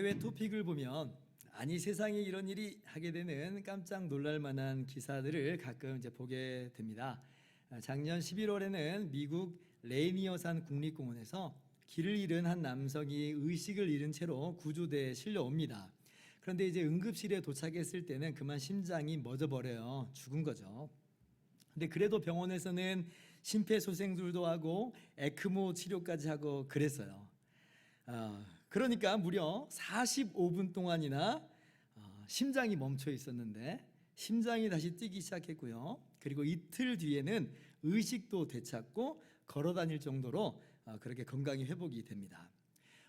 해외 토픽을 보면 아니 세상에 이런 일이 하게 되는 깜짝 놀랄 만한 기사들을 가끔 이제 보게 됩니다. 작년 11월에는 미국 레이니어산 국립공원에서 길을 잃은 한 남성이 의식을 잃은 채로 구조대에 실려옵니다. 그런데 이제 응급실에 도착했을 때는 그만 심장이 멎어버려요. 죽은 거죠. 근데 그래도 병원에서는 심폐소생술도 하고 에크모 치료까지 하고 그랬어요. 그러니까 무려 45분 동안이나 심장이 멈춰 있었는데 심장이 다시 뛰기 시작했고요. 그리고 이틀 뒤에는 의식도 되찾고 걸어 다닐 정도로 그렇게 건강이 회복이 됩니다.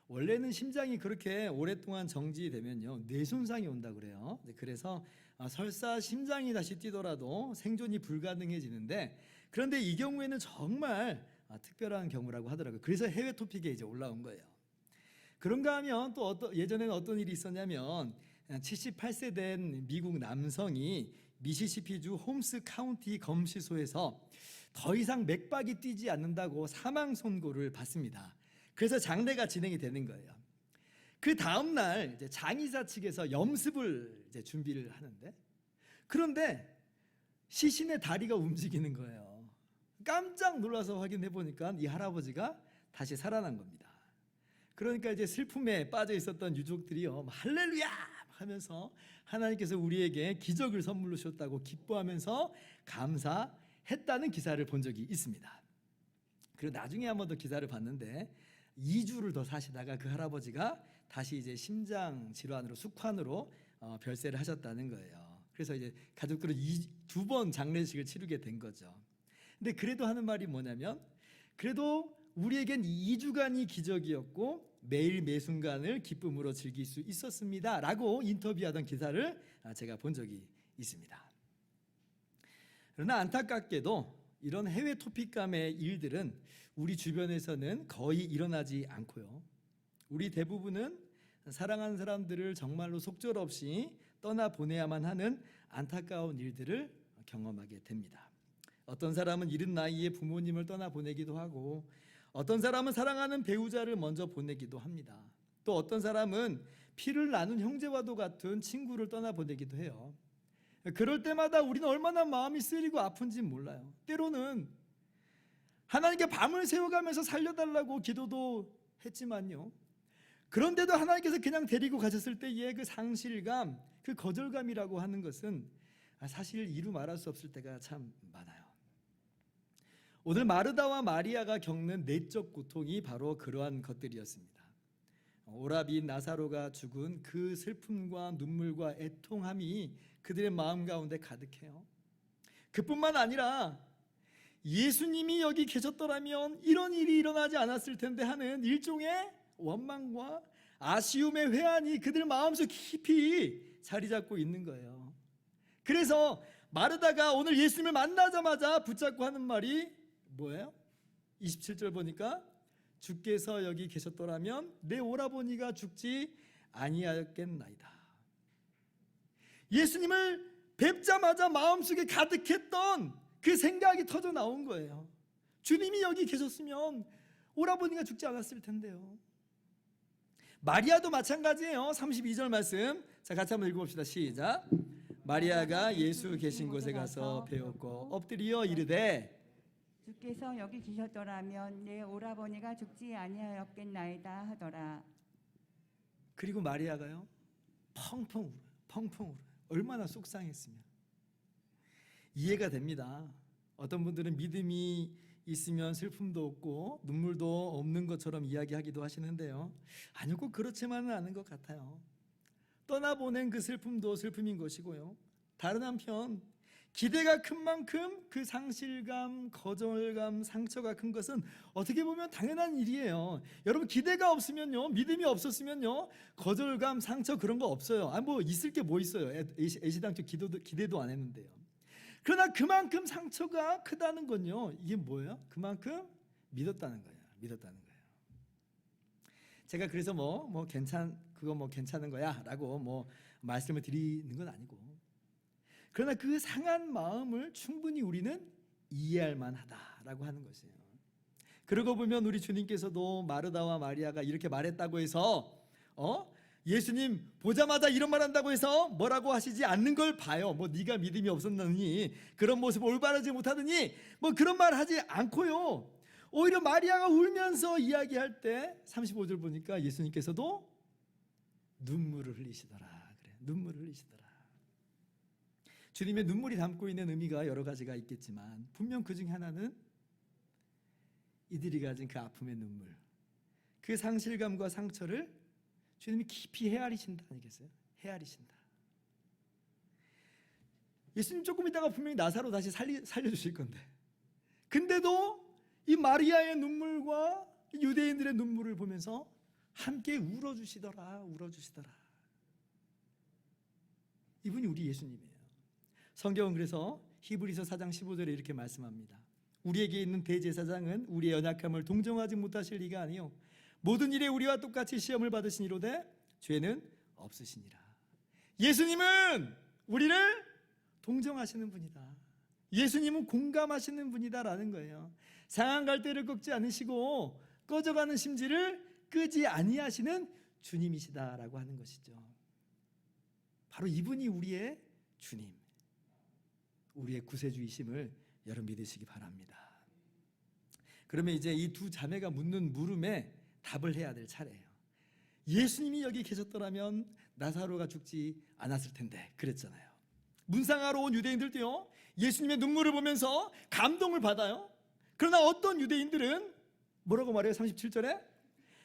원래는 심장이 그렇게 오랫동안 정지되면요 뇌손상이 온다 그래요. 그래서 설사 심장이 다시 뛰더라도 생존이 불가능해지는데, 그런데 이 경우에는 정말 특별한 경우라고 하더라고요. 그래서 해외 토픽에 이제 올라온 거예요. 그런가 하면 또 예전에는 어떤 일이 있었냐면 78세 된 미국 남성이 미시시피주 홈스 카운티 검시소에서 더 이상 맥박이 뛰지 않는다고 사망 선고를 받습니다. 그래서 장례가 진행이 되는 거예요. 그 다음 날 이제 장의사 측에서 염습을 이제 준비를 하는데, 그런데 시신의 다리가 움직이는 거예요. 깜짝 놀라서 확인해 보니까 이 할아버지가 다시 살아난 겁니다. 그러니까 이제 슬픔에 빠져 있었던 유족들이요 할렐루야 하면서 하나님께서 우리에게 기적을 선물로 주셨다고 기뻐하면서 감사했다는 기사를 본 적이 있습니다. 그리고 나중에 한 번 더 기사를 봤는데 2주를 더 사시다가 그 할아버지가 다시 이제 심장 질환으로 숙환으로 별세를 하셨다는 거예요. 그래서 이제 가족들은 2번 장례식을 치르게 된 거죠. 근데 그래도 하는 말이 뭐냐면, 그래도 우리에겐 2주간이 기적이었고 매일 매 순간을 기쁨으로 즐길 수 있었습니다 라고 인터뷰하던 기사를 제가 본 적이 있습니다. 그러나 안타깝게도 이런 해외 토픽감의 일들은 우리 주변에서는 거의 일어나지 않고요, 우리 대부분은 사랑하는 사람들을 정말로 속절없이 떠나보내야만 하는 안타까운 일들을 경험하게 됩니다. 어떤 사람은 이른 나이에 부모님을 떠나보내기도 하고, 어떤 사람은 사랑하는 배우자를 먼저 보내기도 합니다. 또 어떤 사람은 피를 나눈 형제와도 같은 친구를 떠나보내기도 해요. 그럴 때마다 우리는 얼마나 마음이 쓰리고 아픈지 몰라요. 때로는 하나님께 밤을 새워가면서 살려달라고 기도도 했지만요, 그런데도 하나님께서 그냥 데리고 가셨을 때의 그 상실감, 그 거절감이라고 하는 것은 사실 이루 말할 수 없을 때가 참 많아요. 오늘 마르다와 마리아가 겪는 내적 고통이 바로 그러한 것들이었습니다. 오라비인 나사로가 죽은 그 슬픔과 눈물과 애통함이 그들의 마음 가운데 가득해요. 그뿐만 아니라 예수님이 여기 계셨더라면 이런 일이 일어나지 않았을 텐데 하는 일종의 원망과 아쉬움의 회한이 그들 마음속 깊이 자리 잡고 있는 거예요. 그래서 마르다가 오늘 예수님을 만나자마자 붙잡고 하는 말이 뭐예요? 27절 보니까 주께서 여기 계셨더라면 내 오라버니가 죽지 아니하였겠나이다. 예수님을 뵙자마자 마음속에 가득했던 그 생각이 터져 나온 거예요. 주님이 여기 계셨으면 오라버니가 죽지 않았을 텐데요. 마리아도 마찬가지예요. 32절 말씀, 자 같이 한번 읽어봅시다. 시작. 마리아가 예수 계신 곳에 가서 배웠고 엎드려 이르되 주께서 여기 계셨더라면 내 오라버니가 죽지 아니하였겠나이다 하더라. 그리고 마리아가요 펑펑 울어요. 펑펑 울어요. 얼마나 속상했으면. 이해가 됩니다. 어떤 분들은 믿음이 있으면 슬픔도 없고 눈물도 없는 것처럼 이야기하기도 하시는데요, 아니요 꼭 그렇지만은 않은 것 같아요. 떠나보낸 그 슬픔도 슬픔인 것이고요, 다른 한편 기대가 큰 만큼 그 상실감, 거절감, 상처가 큰 것은 어떻게 보면 당연한 일이에요. 여러분 기대가 없으면요, 믿음이 없었으면요, 거절감, 상처 그런 거 없어요. 뭐 있을 게 뭐 있어요. 애시당초 기대도 안 했는데요. 그러나 그만큼 상처가 크다는 건요, 이게 뭐예요? 그만큼 믿었다는 거예요. 믿었다는 거예요. 제가 그래서 그거 괜찮은 거야라고 말씀을 드리는 건 아니고, 그러나 그 상한 마음을 충분히 우리는 이해할 만하다라고 하는 것이에요. 그러고 보면 우리 주님께서도 마르다와 마리아가 이렇게 말했다고 해서 예수님 보자마자 이런 말 한다고 해서 뭐라고 하시지 않는 걸 봐요. 뭐 네가 믿음이 없었느니 그런 모습 올바르지 못하더니 뭐 그런 말 하지 않고요. 오히려 마리아가 울면서 이야기할 때 35절 보니까 예수님께서도 눈물을 흘리시더라. 그래, 눈물을 흘리시더라. 주님의 눈물이 담고 있는 의미가 여러 가지가 있겠지만 분명 그 중에 하나는 이들이 가진 그 아픔의 눈물, 그 상실감과 상처를 주님이 깊이 헤아리신다 아니겠어요? 헤아리신다. 예수님 조금 있다가 분명히 나사로 다시 살려주실 건데, 근데도 이 마리아의 눈물과 유대인들의 눈물을 보면서 함께 울어주시더라. 울어주시더라. 이분이 우리 예수님이에요. 성경은 그래서 히브리서 4장 15절에 이렇게 말씀합니다. 우리에게 있는 대제사장은 우리의 연약함을 동정하지 못하실 리가 아니요 모든 일에 우리와 똑같이 시험을 받으시니로되 죄는 없으시니라. 예수님은 우리를 동정하시는 분이다. 예수님은 공감하시는 분이다라는 거예요. 상한 갈대를 꺾지 않으시고 꺼져가는 심지를 끄지 아니하시는 주님이시다라고 하는 것이죠. 바로 이분이 우리의 주님, 우리의 구세주이심을 여러분 믿으시기 바랍니다. 그러면 이제 이 두 자매가 묻는 물음에 답을 해야 될 차례예요. 예수님이 여기 계셨더라면 나사로가 죽지 않았을 텐데 그랬잖아요. 문상하러 온 유대인들도요, 예수님의 눈물을 보면서 감동을 받아요. 그러나 어떤 유대인들은 뭐라고 말해요? 37절에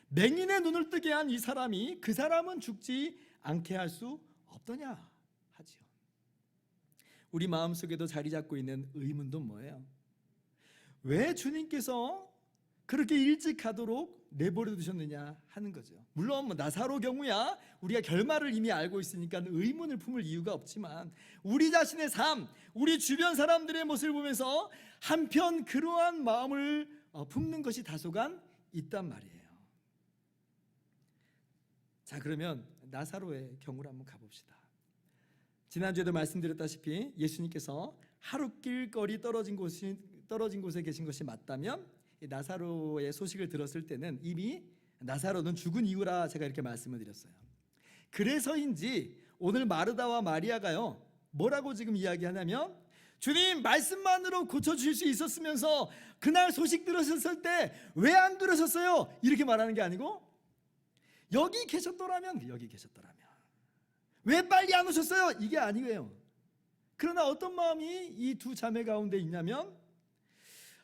맹인의 눈을 뜨게 한 이 사람이 그 사람은 죽지 않게 할 수 없더냐 하지요. 우리 마음속에도 자리 잡고 있는 의문도 뭐예요? 왜 주님께서 그렇게 일찍 가도록 내버려 두셨느냐 하는 거죠. 물론 뭐 나사로 경우야 우리가 결말을 이미 알고 있으니까 의문을 품을 이유가 없지만 우리 자신의 삶, 우리 주변 사람들의 모습을 보면서 한편 그러한 마음을 품는 것이 다소간 있단 말이에요. 자, 그러면 나사로의 경우를 한번 가봅시다. 지난주에도 말씀드렸다시피 예수님께서 하룻길 거리 떨어진 곳에 계신 것이 맞다면 나사로의 소식을 들었을 때는 이미 나사로는 죽은 이유라 제가 이렇게 말씀을 드렸어요. 그래서인지 오늘 마르다와 마리아가요 뭐라고 지금 이야기하냐면 주님 말씀만으로 고쳐주실 수 있었으면서 그날 소식 들으셨을 때 왜 안 그러셨어요? 이렇게 말하는 게 아니고 여기 계셨더라면 왜 빨리 안 오셨어요? 이게 아니에요. 그러나 어떤 마음이 이 두 자매 가운데 있냐면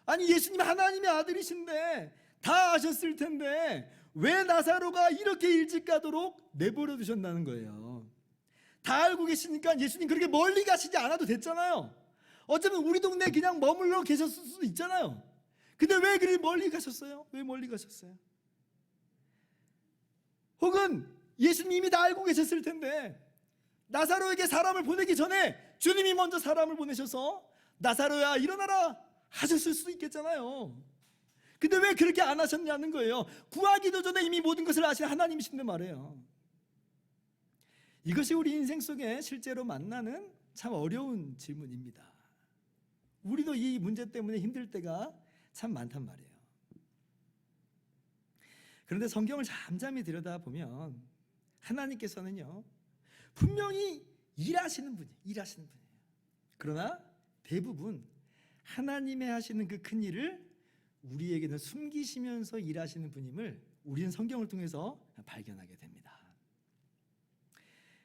아니 예수님 하나님의 아들이신데 다 아셨을 텐데 왜 나사로가 이렇게 일찍 가도록 내버려 두셨다는 거예요. 다 알고 계시니까 예수님 그렇게 멀리 가시지 않아도 됐잖아요. 어쩌면 우리 동네에 그냥 머물러 계셨을 수도 있잖아요. 근데 왜 그리 멀리 가셨어요? 왜 멀리 가셨어요? 혹은 예수님이 이미 다 알고 계셨을 텐데 나사로에게 사람을 보내기 전에 주님이 먼저 사람을 보내셔서 나사로야 일어나라 하셨을 수도 있겠잖아요. 근데 왜 그렇게 안 하셨냐는 거예요. 구하기도 전에 이미 모든 것을 아시는 하나님이신데 말이에요. 이것이 우리 인생 속에 실제로 만나는 참 어려운 질문입니다. 우리도 이 문제 때문에 힘들 때가 참 많단 말이에요. 그런데 성경을 잠잠히 들여다보면 하나님께서는요 분명히 일하시는 분이에요. 그러나 대부분 하나님의 하시는 그 큰 일을 우리에게는 숨기시면서 일하시는 분임을 우리는 성경을 통해서 발견하게 됩니다.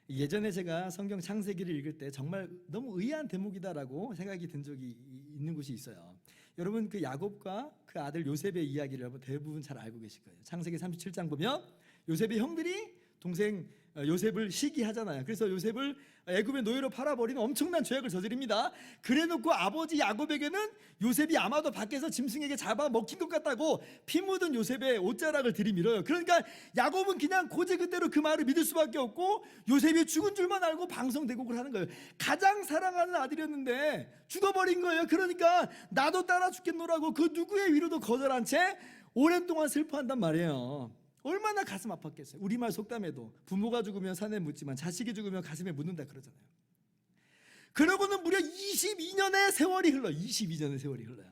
예전에 제가 성경 창세기를 읽을 때 정말 너무 의아한 대목이다라고 생각이 든 적이 있는 곳이 있어요. 여러분 그 야곱과 그 아들 요셉의 이야기를 대부분 잘 알고 계실 거예요. 창세기 37장 보면 요셉의 형들이 동생 요셉을 시기하잖아요. 그래서 요셉을 애굽의 노예로 팔아버리는 엄청난 죄악을 저지릅니다. 그래놓고 아버지 야곱에게는 요셉이 아마도 밖에서 짐승에게 잡아 먹힌 것 같다고 피 묻은 요셉의 옷자락을 들이밀어요. 그러니까 야곱은 그냥 고제 그대로 그 말을 믿을 수밖에 없고 요셉이 죽은 줄만 알고 방송대곡을 하는 거예요. 가장 사랑하는 아들이었는데 죽어버린 거예요. 그러니까 나도 따라 죽겠노라고 그 누구의 위로도 거절한 채 오랜 동안 슬퍼한단 말이에요. 얼마나 가슴 아팠겠어요. 우리말 속담에도 부모가 죽으면 산에 묻지만 자식이 죽으면 가슴에 묻는다 그러잖아요. 그러고는 무려 22년의 세월이 흘러요. 22년의 세월이 흘러요.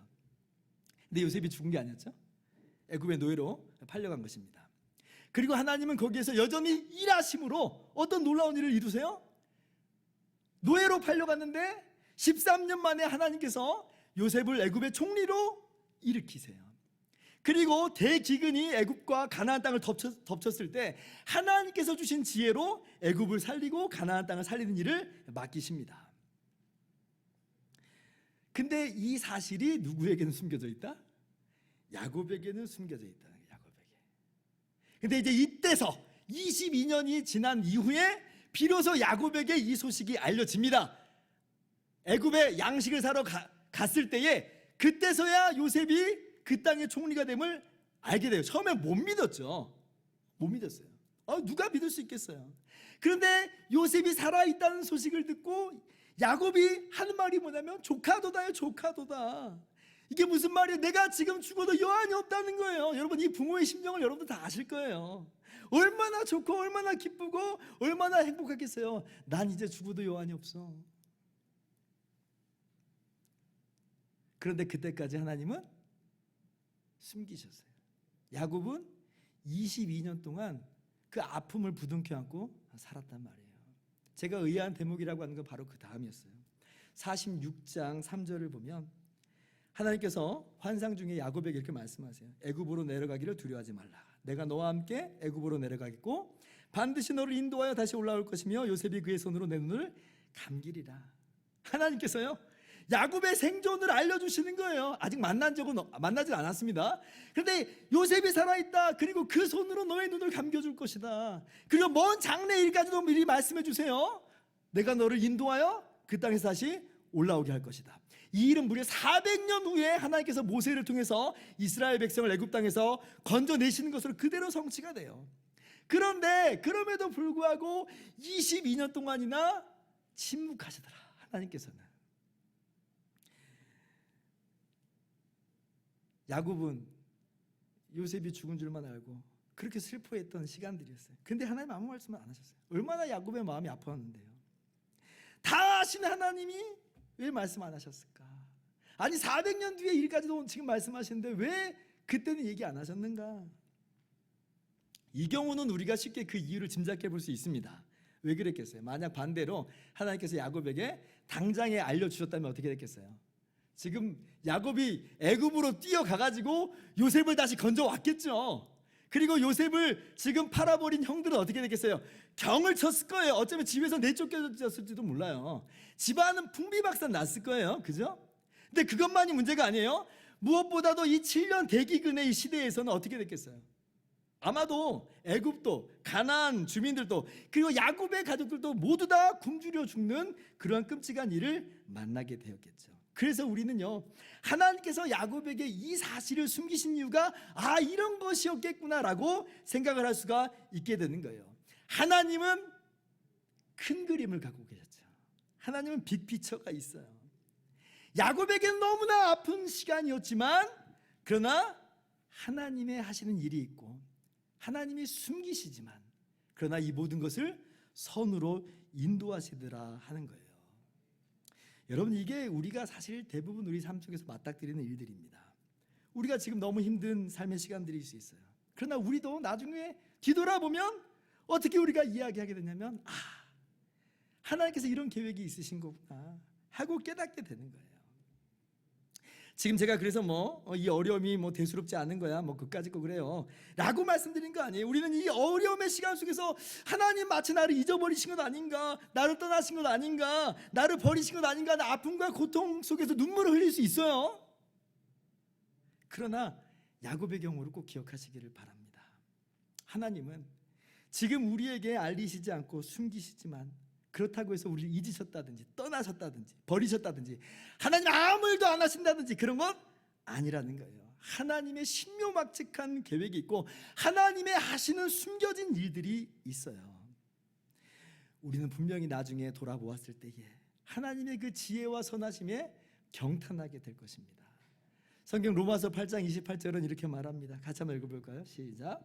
근데 요셉이 죽은 게 아니었죠. 애굽의 노예로 팔려간 것입니다. 그리고 하나님은 거기에서 여전히 일하심으로 어떤 놀라운 일을 이루세요? 노예로 팔려갔는데 13년 만에 하나님께서 요셉을 애굽의 총리로 일으키세요. 그리고 대기근이 애굽과 가나안 땅을 덮쳤을 때 하나님께서 주신 지혜로 애굽을 살리고 가나안 땅을 살리는 일을 맡기십니다. 근데 이 사실이 누구에게는 숨겨져 있다? 야곱에게는 숨겨져 있다. 야곱에게. 근데 이제 이때서 22년이 지난 이후에 비로소 야곱에게 이 소식이 알려집니다. 애굽에 양식을 사러 갔을 때에 그때서야 요셉이 그 땅의 총리가 됨을 알게 돼요. 처음에 못 믿었죠. 못 믿었어요. 누가 믿을 수 있겠어요. 그런데 요셉이 살아있다는 소식을 듣고 야곱이 하는 말이 뭐냐면 조카도다요, 조카도다. 이게 무슨 말이에요? 내가 지금 죽어도 여한이 없다는 거예요. 여러분, 이 부모의 심정을 여러분도 다 아실 거예요. 얼마나 좋고 얼마나 기쁘고 얼마나 행복하겠어요. 난 이제 죽어도 여한이 없어. 그런데 그때까지 하나님은 숨기셨어요. 야곱은 22년 동안 그 아픔을 부둥켜 안고 살았단 말이에요. 제가 의아한 대목이라고 하는 건 바로 그 다음이었어요. 46장 3절을 보면 하나님께서 환상 중에 야곱에게 이렇게 말씀하세요. 애굽으로 내려가기를 두려워하지 말라. 내가 너와 함께 애굽으로 내려가겠고 반드시 너를 인도하여 다시 올라올 것이며 요셉이 그의 손으로 내 눈을 감기리라. 하나님께서요, 야곱의 생존을 알려주시는 거예요. 아직 만나질 않았습니다. 그런데 요셉이 살아있다. 그리고 그 손으로 너의 눈을 감겨줄 것이다. 그리고 먼 장래일까지도 미리 말씀해 주세요. 내가 너를 인도하여 그 땅에서 다시 올라오게 할 것이다. 이 일은 무려 400년 후에 하나님께서 모세를 통해서 이스라엘 백성을 애굽 땅에서 건져내시는 것으로 그대로 성취가 돼요. 그런데 그럼에도 불구하고 22년 동안이나 침묵하시더라, 하나님께서는. 야곱은 요셉이 죽은 줄만 알고 그렇게 슬퍼했던 시간들이었어요. 근데 하나님 아무 말씀을 안 하셨어요. 얼마나 야곱의 마음이 아팠는데요. 다 아시는 하나님이 왜 말씀 안 하셨을까? 아니 400년 뒤의 일까지도 지금 말씀하시는데 왜 그때는 얘기 안 하셨는가? 이 경우는 우리가 쉽게 그 이유를 짐작해 볼 수 있습니다. 왜 그랬겠어요? 만약 반대로 하나님께서 야곱에게 당장에 알려주셨다면 어떻게 됐겠어요? 지금 야곱이 애굽으로 뛰어가가지고 요셉을 다시 건져왔겠죠. 그리고 요셉을 지금 팔아버린 형들은 어떻게 됐겠어요? 경을 쳤을 거예요. 어쩌면 집에서 내쫓겨졌을지도 몰라요. 집안은 풍비박산 났을 거예요. 그죠? 근데 그것만이 문제가 아니에요. 무엇보다도 이 7년 대기근의 이 시대에서는 어떻게 됐겠어요? 아마도 애굽도 가나안 주민들도 그리고 야곱의 가족들도 모두 다 굶주려 죽는 그러한 끔찍한 일을 만나게 되었겠죠. 그래서 우리는요, 하나님께서 야곱에게 이 사실을 숨기신 이유가 이런 것이었겠구나라고 생각을 할 수가 있게 되는 거예요. 하나님은 큰 그림을 갖고 계셨죠. 하나님은 빅피처가 있어요. 야곱에게는 너무나 아픈 시간이었지만 그러나 하나님의 하시는 일이 있고 하나님이 숨기시지만 그러나 이 모든 것을 선으로 인도하시더라 하는 거예요. 여러분, 이게 우리가 사실 대부분 우리 삶 속에서 맞닥뜨리는 일들입니다. 우리가 지금 너무 힘든 삶의 시간들일 수 있어요. 그러나 우리도 나중에 뒤돌아보면 어떻게 우리가 이야기하게 되냐면 하나님께서 이런 계획이 있으신 거구나 하고 깨닫게 되는 거예요. 지금 제가 그래서 이 어려움이 대수롭지 않은 거야 그까짓 거 그래요 라고 말씀드린 거 아니에요. 우리는 이 어려움의 시간 속에서 하나님 마치 나를 잊어버리신 것 아닌가, 나를 떠나신 것 아닌가, 나를 버리신 것 아닌가, 나 아픔과 고통 속에서 눈물을 흘릴 수 있어요. 그러나 야곱의 경우를 꼭 기억하시기를 바랍니다. 하나님은 지금 우리에게 알리시지 않고 숨기시지만 그렇다고 해서 우리를 잊으셨다든지 떠나셨다든지 버리셨다든지 하나님 아무 일도 안 하신다든지 그런 건 아니라는 거예요. 하나님의 신묘막측한 계획이 있고 하나님의 하시는 숨겨진 일들이 있어요. 우리는 분명히 나중에 돌아보았을 때에 하나님의 그 지혜와 선하심에 경탄하게 될 것입니다. 성경 로마서 8장 28절은 이렇게 말합니다. 같이 한번 읽어볼까요? 시작.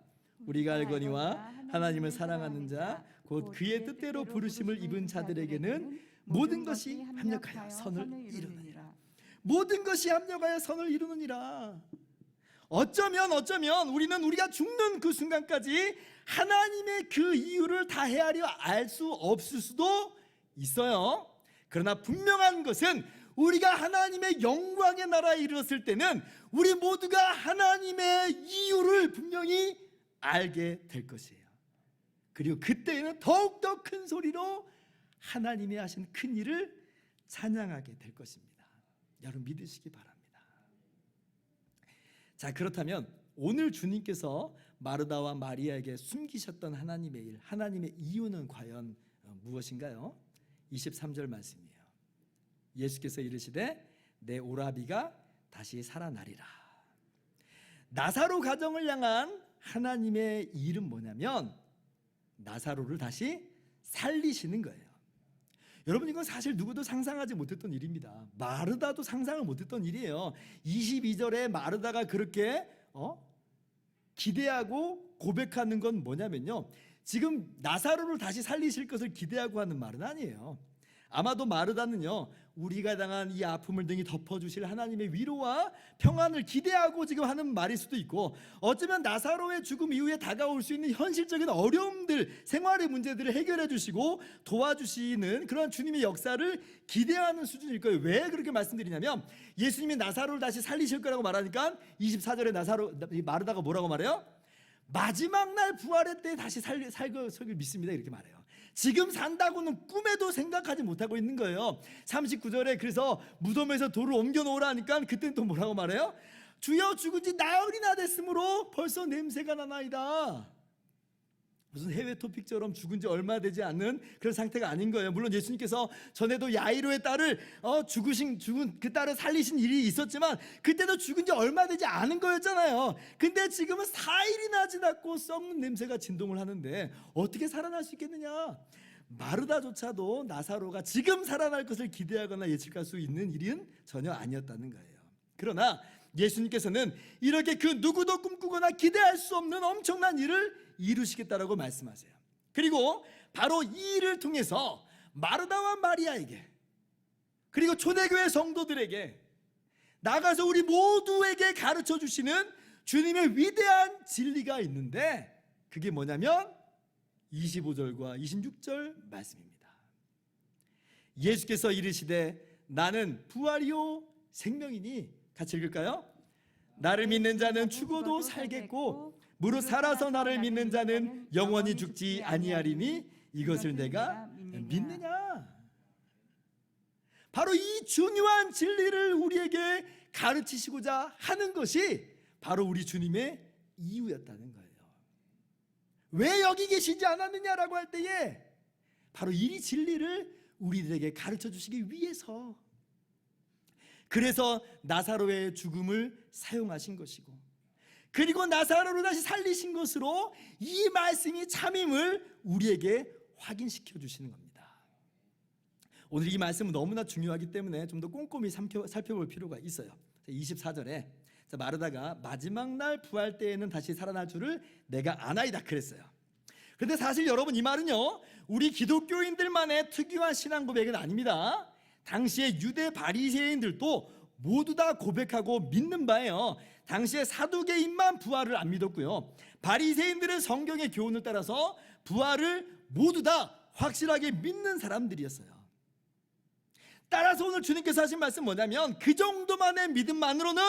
우리가 알거니와 하나님을 사랑하는 자 곧 그의 뜻대로 부르심을 입은 자들에게는 모든 것이 합력하여 선을 이루느니라. 모든 것이 합력하여 선을 이루느니라. 어쩌면 우리는 우리가 죽는 그 순간까지 하나님의 그 이유를 다 헤아려 알 수 없을 수도 있어요. 그러나 분명한 것은 우리가 하나님의 영광의 나라에 이르렀을 때는 우리 모두가 하나님의 이유를 분명히 알게 될 것이에요. 그리고 그때에는 더욱더 큰 소리로 하나님이 하신 큰 일을 찬양하게 될 것입니다. 여러분 믿으시기 바랍니다. 자, 그렇다면 오늘 주님께서 마르다와 마리아에게 숨기셨던 하나님의 일, 하나님의 이유는 과연 무엇인가요? 23절 말씀이에요. 예수께서 이르시되 내 오라비가 다시 살아나리라. 나사로 가정을 향한 하나님의 일은 뭐냐면 나사로를 다시 살리시는 거예요. 여러분, 이건 사실 누구도 상상하지 못했던 일입니다. 마르다도 상상을 못했던 일이에요. 22절에 마르다가 그렇게 기대하고 고백하는 건 뭐냐면요, 지금 나사로를 다시 살리실 것을 기대하고 하는 말은 아니에요. 아마도 마르다는요, 우리가 당한 이 아픔을 등이 덮어주실 하나님의 위로와 평안을 기대하고 지금 하는 말일 수도 있고, 어쩌면 나사로의 죽음 이후에 다가올 수 있는 현실적인 어려움들, 생활의 문제들을 해결해 주시고 도와주시는 그런 주님의 역사를 기대하는 수준일 거예요. 왜 그렇게 말씀드리냐면, 예수님이 나사로를 다시 살리실 거라고 말하니까 24절에 마르다가 뭐라고 말해요? 마지막 날 부활의 때 다시 살 것을 믿습니다, 이렇게 말해요. 지금 산다고는 꿈에도 생각하지 못하고 있는 거예요. 39절에 그래서 무덤에서 돌을 옮겨 놓으라 하니까 그때는 또 뭐라고 말해요? 주여 죽은 지 나흘이나 됐으므로 벌써 냄새가 나나이다. 무슨 해외 토픽처럼 죽은 지 얼마 되지 않는 그런 상태가 아닌 거예요. 물론 예수님께서 전에도 야이로의 딸을 죽은 그 딸을 살리신 일이 있었지만 그때도 죽은 지 얼마 되지 않은 거였잖아요. 근데 지금은 4일이나 지났고 썩는 냄새가 진동을 하는데 어떻게 살아날 수 있겠느냐? 마르다조차도 나사로가 지금 살아날 것을 기대하거나 예측할 수 있는 일은 전혀 아니었다는 거예요. 그러나 예수님께서는 이렇게 그 누구도 꿈꾸거나 기대할 수 없는 엄청난 일을 이루시겠다라고 말씀하세요. 그리고 바로 이 일을 통해서 마르다와 마리아에게, 그리고 초대교회 성도들에게, 나가서 우리 모두에게 가르쳐 주시는 주님의 위대한 진리가 있는데, 그게 뭐냐면 25절과 26절 말씀입니다. 예수께서 이르시되 나는 부활이요 생명이니, 같이 읽을까요? 나를 믿는 자는 죽어도 살겠고 무릇 살아서 나를 믿는 자는 영원히 죽지 아니하리니 이것을 내가 믿느냐? 바로 이 중요한 진리를 우리에게 가르치시고자 하는 것이 바로 우리 주님의 이유였다는 거예요. 왜 여기 계시지 않았느냐라고 할 때에 바로 이 진리를 우리들에게 가르쳐 주시기 위해서, 그래서 나사로의 죽음을 사용하신 것이고, 그리고 나사로를 다시 살리신 것으로 이 말씀이 참임을 우리에게 확인시켜 주시는 겁니다. 오늘 이 말씀은 너무나 중요하기 때문에 좀 더 꼼꼼히 살펴볼 필요가 있어요. 24절에 마르다가 마지막 날 부활 때에는 다시 살아날 줄을 내가 아나이다 그랬어요. 그런데 사실 여러분, 이 말은요, 우리 기독교인들만의 특유한 신앙 고백은 아닙니다. 당시의 유대 바리새인들도 모두 다 고백하고 믿는 바예요. 당시에 사두개인만 부활을 안 믿었고요, 바리새인들의 성경의 교훈을 따라서 부활을 모두 다 확실하게 믿는 사람들이었어요. 따라서 오늘 주님께서 하신 말씀 뭐냐면, 그 정도만의 믿음만으로는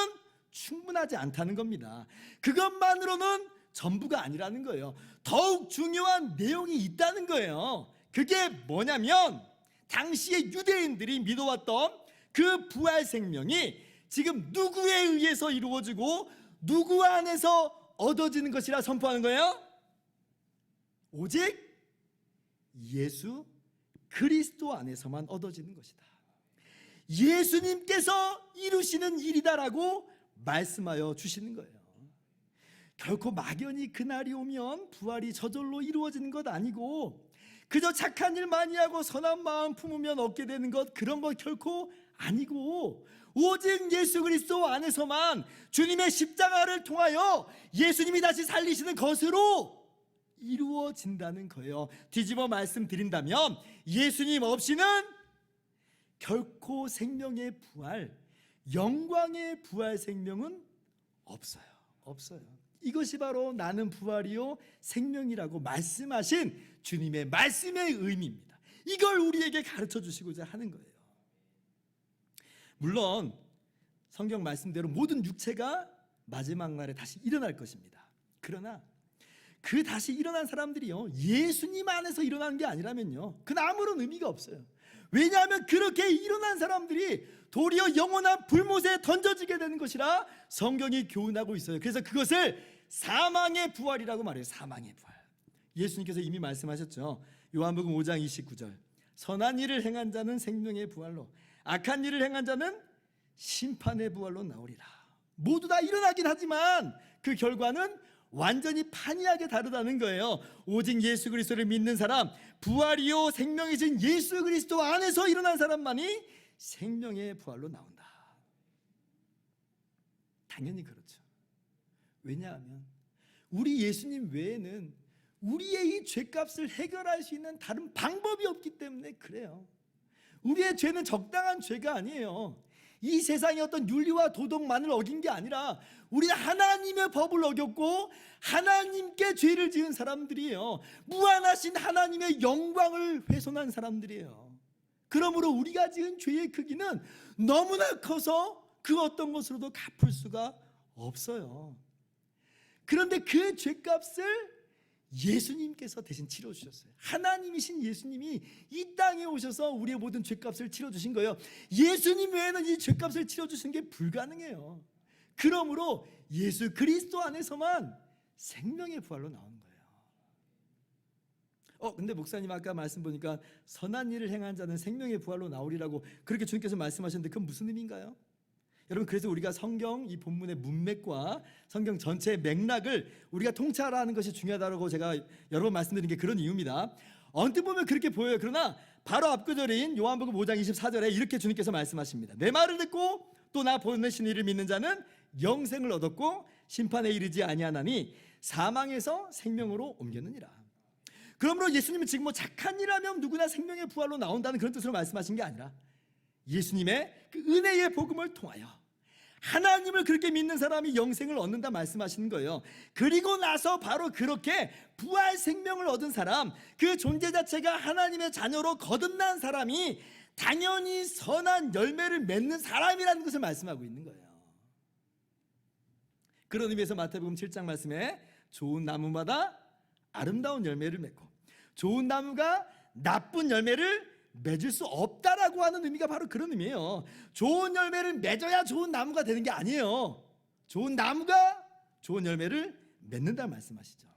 충분하지 않다는 겁니다. 그것만으로는 전부가 아니라는 거예요. 더욱 중요한 내용이 있다는 거예요. 그게 뭐냐면, 당시의 유대인들이 믿어왔던 그 부활 생명이 지금 누구에 의해서 이루어지고 누구 안에서 얻어지는 것이라 선포하는 거예요? 오직 예수 그리스도 안에서만 얻어지는 것이다. 예수님께서 이루시는 일이다라고 말씀하여 주시는 거예요. 결코 막연히 그날이 오면 부활이 저절로 이루어지는 것 아니고, 그저 착한 일 많이 하고 선한 마음 품으면 얻게 되는 것, 그런 것 결코 아니고, 오직 예수 그리스도 안에서만 주님의 십자가를 통하여 예수님이 다시 살리시는 것으로 이루어진다는 거예요. 뒤집어 말씀드린다면 예수님 없이는 결코 생명의 부활, 영광의 부활 생명은 없어요. 없어요. 이것이 바로 나는 부활이요 생명이라고 말씀하신 주님의 말씀의 의미입니다. 이걸 우리에게 가르쳐 주시고자 하는 거예요. 물론 성경 말씀대로 모든 육체가 마지막 날에 다시 일어날 것입니다. 그러나 그 다시 일어난 사람들이요 예수님 안에서 일어나는 게 아니라면요 그건 아무런 의미가 없어요. 왜냐하면 그렇게 일어난 사람들이 도리어 영원한 불못에 던져지게 되는 것이라 성경이 교훈하고 있어요. 그래서 그것을 사망의 부활이라고 말해요. 사망의 부활. 예수님께서 이미 말씀하셨죠. 요한복음 5장 29절 선한 일을 행한 자는 생명의 부활로 악한 일을 행한 자는 심판의 부활로 나오리라. 모두 다 일어나긴 하지만 그 결과는 완전히 판이하게 다르다는 거예요. 오직 예수 그리스도를 믿는 사람, 부활이요 생명이신 예수 그리스도 안에서 일어난 사람만이 생명의 부활로 나온다. 당연히 그렇죠. 왜냐하면 우리 예수님 외에는 우리의 이 죄값을 해결할 수 있는 다른 방법이 없기 때문에 그래요. 우리의 죄는 적당한 죄가 아니에요. 이 세상의 어떤 윤리와 도덕만을 어긴 게 아니라 우리는 하나님의 법을 어겼고 하나님께 죄를 지은 사람들이에요. 무한하신 하나님의 영광을 훼손한 사람들이에요. 그러므로 우리가 지은 죄의 크기는 너무나 커서 그 어떤 것으로도 갚을 수가 없어요. 그런데 그 죄값을 예수님께서 대신 치러주셨어요. 하나님이신 예수님이 이 땅에 오셔서 우리의 모든 죄값을 치러주신 거예요. 예수님 외에는 이 죄값을 치러주신 게 불가능해요. 그러므로 예수 그리스도 안에서만 생명의 부활로 나오는 거예요. 근데 목사님 아까 말씀 보니까 선한 일을 행한 자는 생명의 부활로 나오리라고 그렇게 주님께서 말씀하셨는데 그건 무슨 의미인가요? 여러분 그래서 우리가 성경 이 본문의 문맥과 성경 전체의 맥락을 우리가 통찰하는 것이 중요하다고 제가 여러 번 말씀드린 게 그런 이유입니다. 언뜻 보면 그렇게 보여요. 그러나 바로 앞구절인 요한복음 5장 24절에 이렇게 주님께서 말씀하십니다. 내 말을 듣고 또 나 보내신 이를 믿는 자는 영생을 얻었고 심판에 이르지 아니하나니 사망에서 생명으로 옮겼느니라. 그러므로 예수님은 지금 뭐 착한 일하면 누구나 생명의 부활로 나온다는 그런 뜻으로 말씀하신 게 아니라 예수님의 그 은혜의 복음을 통하여 하나님을 그렇게 믿는 사람이 영생을 얻는다 말씀하시는 거예요. 그리고 나서 바로 그렇게 부활 생명을 얻은 사람, 그 존재 자체가 하나님의 자녀로 거듭난 사람이 당연히 선한 열매를 맺는 사람이라는 것을 말씀하고 있는 거예요. 그런 의미에서 마태복음 7장 말씀에 좋은 나무마다 아름다운 열매를 맺고 좋은 나무가 나쁜 열매를 맺을 수 없다라고 하는 의미가 바로 그런 의미예요. 좋은 열매를 맺어야 좋은 나무가 되는 게 아니에요. 좋은 나무가 좋은 열매를 맺는다는 말씀하시죠.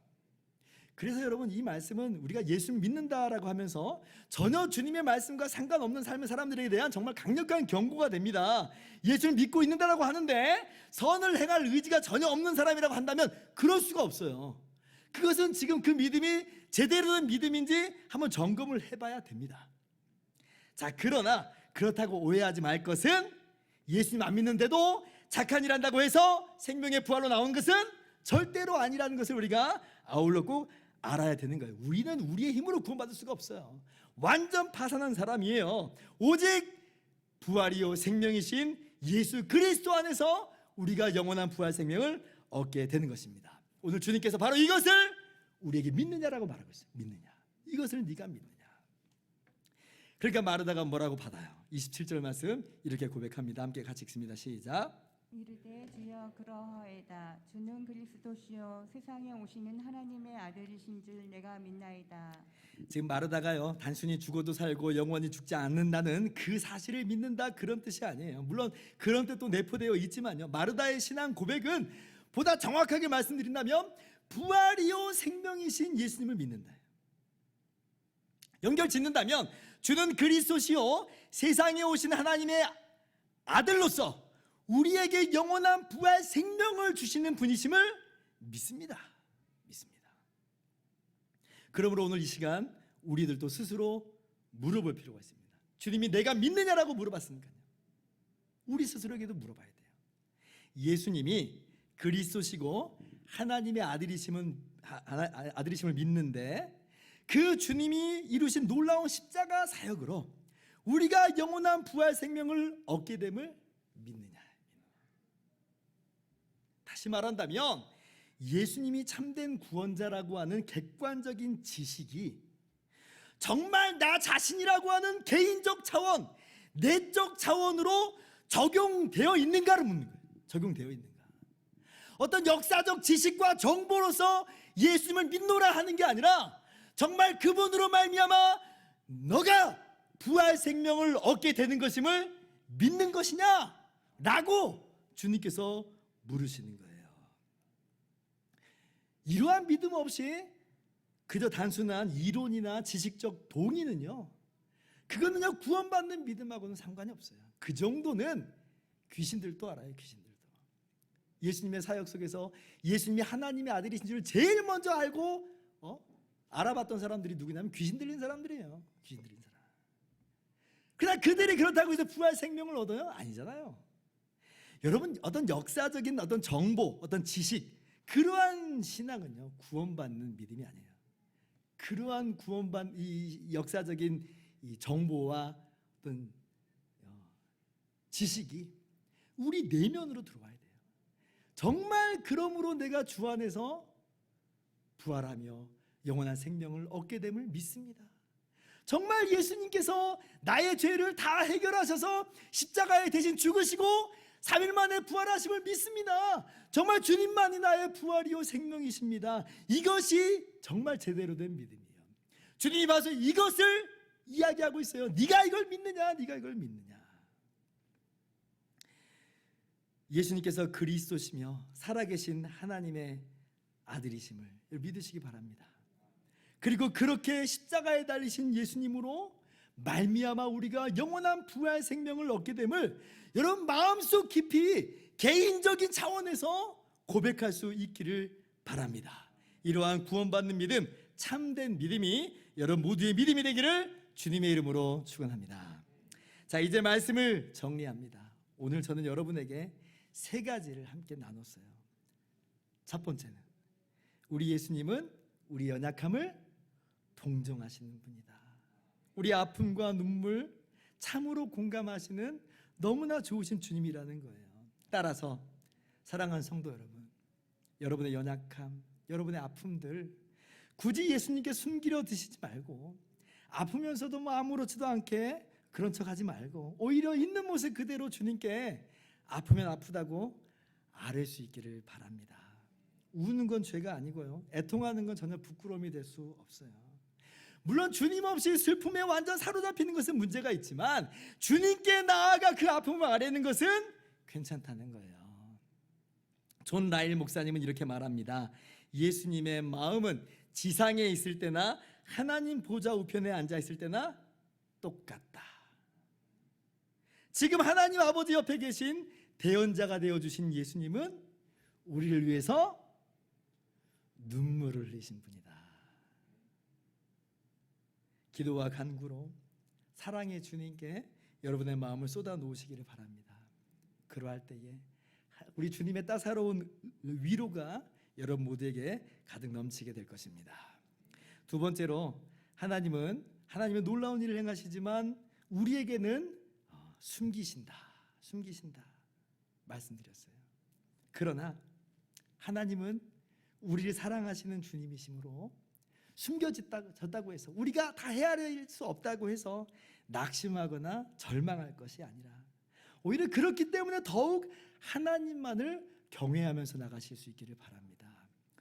그래서 여러분 이 말씀은 우리가 예수 믿는다라고 하면서 전혀 주님의 말씀과 상관없는 삶의 사람들에 대한 정말 강력한 경고가 됩니다. 예수를 믿고 있는다라고 하는데 선을 행할 의지가 전혀 없는 사람이라고 한다면 그럴 수가 없어요. 그것은 지금 그 믿음이 제대로 된 믿음인지 한번 점검을 해봐야 됩니다. 자, 그러나 그렇다고 오해하지 말 것은 예수님 안 믿는데도 착한 일 한다고 해서 생명의 부활로 나온 것은 절대로 아니라는 것을 우리가 아울러 꼭 알아야 되는 거예요. 우리는 우리의 힘으로 구원받을 수가 없어요. 완전 파산한 사람이에요. 오직 부활이요 생명이신 예수 그리스도 안에서 우리가 영원한 부활 생명을 얻게 되는 것입니다. 오늘 주님께서 바로 이것을 우리에게 믿느냐라고 말하고 있어요. 믿느냐. 이것을 네가 믿느냐. 그러니까 마르다가 뭐라고 받아요? 27절 말씀 이렇게 고백합니다. 함께 같이 읽습니다. 시작. 이르되 주여 그러하이다. 주는 그리스도시요 세상에 오시는 하나님의 아들이신 줄 내가 믿나이다. 지금 마르다가요 단순히 죽어도 살고 영원히 죽지 않는다는 그 사실을 믿는다 그런 뜻이 아니에요. 물론 그런 뜻도 내포되어 있지만요, 마르다의 신앙 고백은 보다 정확하게 말씀드린다면 부활이요 생명이신 예수님을 믿는다. 연결 짓는다면 주는 그리스도시요 세상에 오신 하나님의 아들로서 우리에게 영원한 부활 생명을 주시는 분이심을 믿습니다. 그러므로 오늘 이 시간 우리들도 스스로 물어볼 필요가 있습니다. 주님이 내가 믿느냐라고 물어봤으니까요. 우리 스스로에게도 물어봐야 돼요. 예수님이 그리스도시고 하나님의 아들이심을 믿는데 그 주님이 이루신 놀라운 십자가 사역으로 우리가 영원한 부활 생명을 얻게 됨을 믿느냐. 다시 다시 말한다면 예수님이 참된 구원자라고 하는 객관적인 지식이 정말 나 자신이라고 하는 개인적 차원, 내적 차원으로 적용되어 있는가를 묻는 거예요. 적용되어 있는가. 어떤 역사적 지식과 정보로서 예수님을 믿노라 하는 게 아니라 정말 그분으로 말미암아 너가 부활 생명을 얻게 되는 것임을 믿는 것이냐? 라고 주님께서 물으시는 거예요. 이러한 믿음 없이 그저 단순한 이론이나 지식적 동의는요, 그거는요 구원받는 믿음하고는 상관이 없어요. 그 정도는 귀신들도 알아요. 귀신들도. 예수님의 사역 속에서 예수님이 하나님의 아들이신 줄 제일 먼저 알고 알아봤던 사람들이 누구냐면 귀신 들린 사람들이에요. 귀신 들린 사람. 그러나 그들이 그렇다고 해서 부활 생명을 얻어요? 아니잖아요. 여러분, 어떤 역사적인 어떤 정보, 어떤 지식, 그러한 신앙은요 구원받는 믿음이 아니에요. 그러한 이 역사적인 이 정보와 어떤 지식이 우리 내면으로 들어와야 돼요. 정말 그러므로 내가 주 안에서 부활하며 영원한 생명을 얻게 됨을 믿습니다. 정말 예수님께서 나의 죄를 다 해결하셔서 십자가에 대신 죽으시고 3일 만에 부활하심을 믿습니다. 정말 주님만이 나의 부활이요 생명이십니다. 이것이 정말 제대로 된 믿음이에요. 주님이 봐서 이것을 이야기하고 있어요. 네가 이걸 믿느냐? 네가 이걸 믿느냐? 예수님께서 그리스도시며 살아계신 하나님의 아들이심을 믿으시기 바랍니다. 그리고 그렇게 십자가에 달리신 예수님으로 말미암아 우리가 영원한 부활 생명을 얻게 됨을 여러분 마음속 깊이 개인적인 차원에서 고백할 수 있기를 바랍니다. 이러한 구원받는 믿음, 참된 믿음이 여러분 모두의 믿음이 되기를 주님의 이름으로 축원합니다. 자, 이제 말씀을 정리합니다. 오늘 저는 여러분에게 3가지를 함께 나눴어요. 첫 번째는 우리 예수님은 우리 연약함을 동정하시는 분이다. 우리 아픔과 눈물 참으로 공감하시는 너무나 좋으신 주님이라는 거예요. 따라서 사랑하는 성도 여러분, 여러분의 연약함, 여러분의 아픔들 굳이 예수님께 숨기려 드시지 말고, 아프면서도 뭐 아무렇지도 않게 그런 척하지 말고 오히려 있는 모습 그대로 주님께 아프면 아프다고 아뢰 수 있기를 바랍니다. 우는 건 죄가 아니고요, 애통하는 건 전혀 부끄러움이 될 수 없어요. 물론 주님 없이 슬픔에 완전 사로잡히는 것은 문제가 있지만 주님께 나아가 그 아픔을 아뢰는 것은 괜찮다는 거예요. 존 라일 목사님은 이렇게 말합니다. 예수님의 마음은 지상에 있을 때나 하나님 보좌 우편에 앉아 있을 때나 똑같다. 지금 하나님 아버지 옆에 계신 대언자가 되어주신 예수님은 우리를 위해서 눈물을 흘리신 분이다. 기도와 간구로 사랑의 주님께 여러분의 마음을 쏟아 놓으시기를 바랍니다. 그러할 때에 우리 주님의 따사로운 위로가 여러분 모두에게 가득 넘치게 될 것입니다. 두 번째로 하나님은 놀라운 일을 행하시지만 우리에게는 숨기신다 말씀드렸어요. 그러나 하나님은 우리를 사랑하시는 주님이시므로 숨겨졌다고 해서 우리가 다 헤아릴 수 없다고 해서 낙심하거나 절망할 것이 아니라 오히려 그렇기 때문에 더욱 하나님만을 경외하면서 나가실 수 있기를 바랍니다.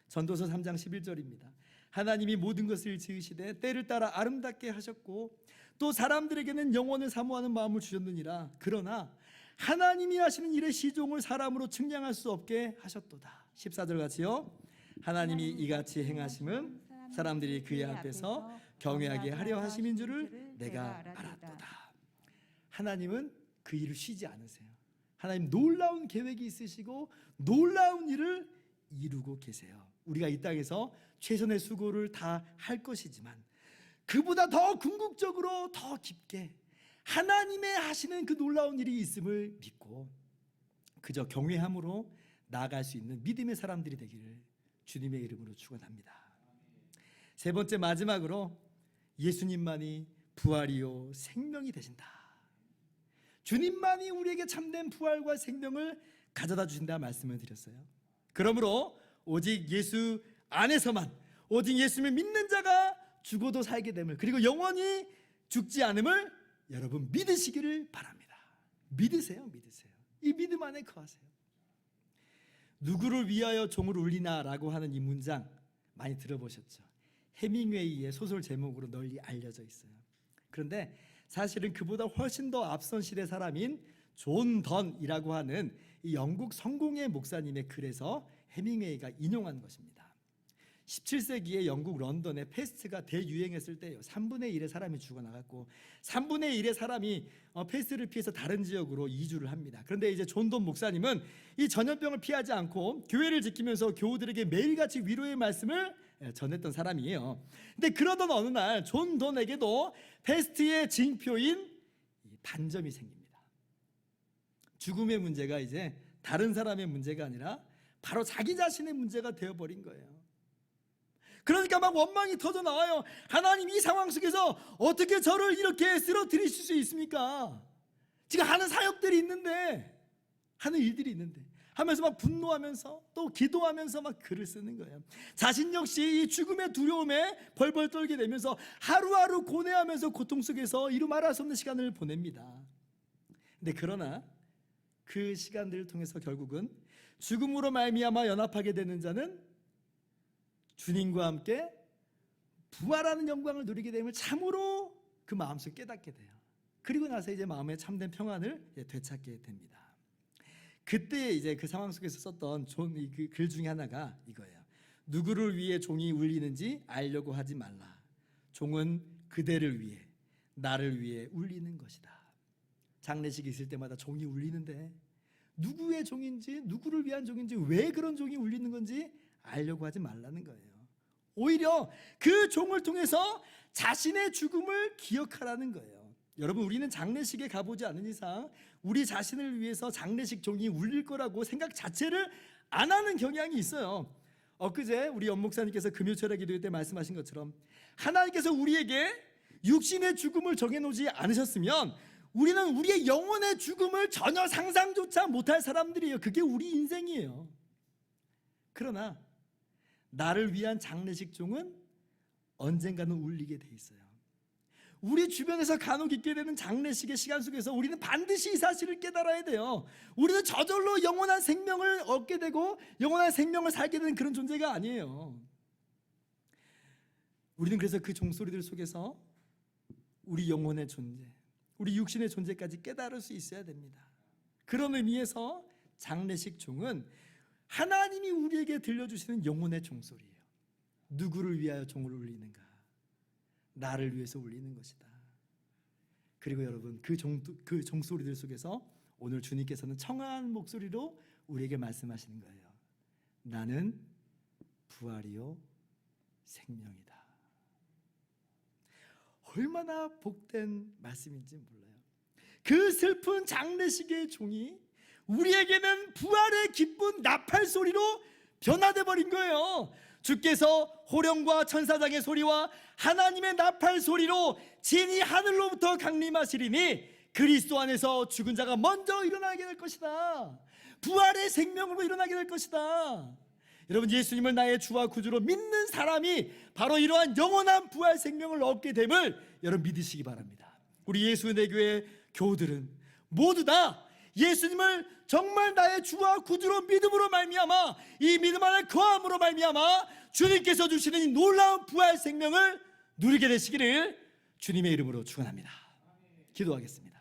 전도서 3장 11절입니다. 하나님이 모든 것을 지으시되 때를 따라 아름답게 하셨고 또 사람들에게는 영원을 사모하는 마음을 주셨느니라. 그러나 하나님이 하시는 일의 시종을 사람으로 측량할 수 없게 하셨도다. 14절 같이요. 하나님이 이같이 행하심은 사람들이 그의 앞에서 경외하게 하려 하심인 줄을 내가 알았도다. 하나님은 그 일을 쉬지 않으세요. 하나님 놀라운 계획이 있으시고 놀라운 일을 이루고 계세요. 우리가 이 땅에서 최선의 수고를 다 할 것이지만 그보다 더 궁극적으로 더 깊게 하나님의 하시는 그 놀라운 일이 있음을 믿고 그저 경외함으로 나아갈 수 있는 믿음의 사람들이 되기를 주님의 이름으로 축원합니다. 세 번째, 마지막으로 예수님만이 부활이요 생명이 되신다. 주님만이 우리에게 참된 부활과 생명을 가져다 주신다 말씀을 드렸어요. 그러므로 오직 예수 안에서만, 오직 예수를 믿는 자가 죽어도 살게 됨을, 그리고 영원히 죽지 않음을 여러분 믿으시기를 바랍니다. 믿으세요. 이 믿음 안에 거하세요. 누구를 위하여 종을 울리나라고 하는 이 문장 많이 들어보셨죠? 해밍웨이의 소설 제목으로 널리 알려져 있어요. 그런데 사실은 그보다 훨씬 더 앞선 시대 사람인 존 던이라고 하는 이 영국 성공의 목사님의 글에서 해밍웨이가 인용한 것입니다. 17세기에 영국 런던에 패스트가 대유행했을 때요, 3분의 1의 사람이 죽어나갔고 3분의 1의 사람이 패스트를 피해서 다른 지역으로 이주를 합니다. 그런데 이제 존 던 목사님은 이 전염병을 피하지 않고 교회를 지키면서 교우들에게 매일같이 위로의 말씀을 전했던 사람이에요. 근데 그러던 어느 날 존 던에게도 패스트의 징표인 단점이 생깁니다. 죽음의 문제가 이제 다른 사람의 문제가 아니라 바로 자기 자신의 문제가 되어버린 거예요. 그러니까 막 원망이 터져 나와요. 하나님, 이 상황 속에서 어떻게 저를 이렇게 쓰러뜨리실 수 있습니까? 지금 하는 사역들이 있는데, 하는 일들이 있는데 하면서 막 분노하면서 또 기도하면서 막 글을 쓰는 거예요. 자신 역시 이 죽음의 두려움에 벌벌 떨게 되면서 하루하루 고뇌하면서 고통 속에서 이루 말할 수 없는 시간을 보냅니다. 근데 그러나 그 시간들을 통해서 결국은 죽음으로 말미암아 연합하게 되는 자는 주님과 함께 부활하는 영광을 누리게 됨을 참으로 그 마음속에 깨닫게 돼요. 그리고 나서 이제 마음에 참된 평안을 되찾게 됩니다. 그때 이제 그 상황 속에서 썼던 그 글 중에 하나가 이거예요. 누구를 위해 종이 울리는지 알려고 하지 말라. 종은 그대를 위해, 나를 위해 울리는 것이다. 장례식이 있을 때마다 종이 울리는데 누구의 종인지, 누구를 위한 종인지, 왜 그런 종이 울리는 건지 알려고 하지 말라는 거예요. 오히려 그 종을 통해서 자신의 죽음을 기억하라는 거예요. 여러분, 우리는 장례식에 가보지 않은 이상 우리 자신을 위해서 장례식 종이 울릴 거라고 생각 자체를 안 하는 경향이 있어요. 엊그제 우리 연목사님께서 금요철야 기도회 때 말씀하신 것처럼 하나님께서 우리에게 육신의 죽음을 정해놓지 않으셨으면 우리는 우리의 영혼의 죽음을 전혀 상상조차 못할 사람들이에요. 그게 우리 인생이에요. 그러나 나를 위한 장례식 종은 언젠가는 울리게 돼 있어요. 우리 주변에서 간혹 있게 되는 장례식의 시간 속에서 우리는 반드시 이 사실을 깨달아야 돼요. 우리는 저절로 영원한 생명을 얻게 되고 영원한 생명을 살게 되는 그런 존재가 아니에요. 우리는 그래서 그 종소리들 속에서 우리 영혼의 존재, 우리 육신의 존재까지 깨달을 수 있어야 됩니다. 그런 의미에서 장례식 종은 하나님이 우리에게 들려주시는 영혼의 종소리예요. 누구를 위하여 종을 울리는가? 나를 위해서 울리는 것이다. 그리고 여러분, 그 종소리들 속에서 오늘 주님께서는 청아한 목소리로 우리에게 말씀하시는 거예요. 나는 부활이요 생명이다. 얼마나 복된 말씀인지 몰라요. 그 슬픈 장례식의 종이 우리에게는 부활의 기쁜 나팔 소리로 변화돼 버린 거예요. 주께서 호령과 천사장의 소리와 하나님의 나팔 소리로 진이 하늘로부터 강림하시리니 그리스도 안에서 죽은 자가 먼저 일어나게 될 것이다. 부활의 생명으로 일어나게 될 것이다. 여러분, 예수님을 나의 주와 구주로 믿는 사람이 바로 이러한 영원한 부활 생명을 얻게 됨을 여러분 믿으시기 바랍니다. 우리 예수의 교회 교우들은 모두 다 예수님을 정말 나의 주와 구주로 믿음으로 말미암아 이 믿음 안에 거함으로 말미암아 주님께서 주시는 이 놀라운 부활 생명을 누리게 되시기를 주님의 이름으로 축원합니다. 기도하겠습니다.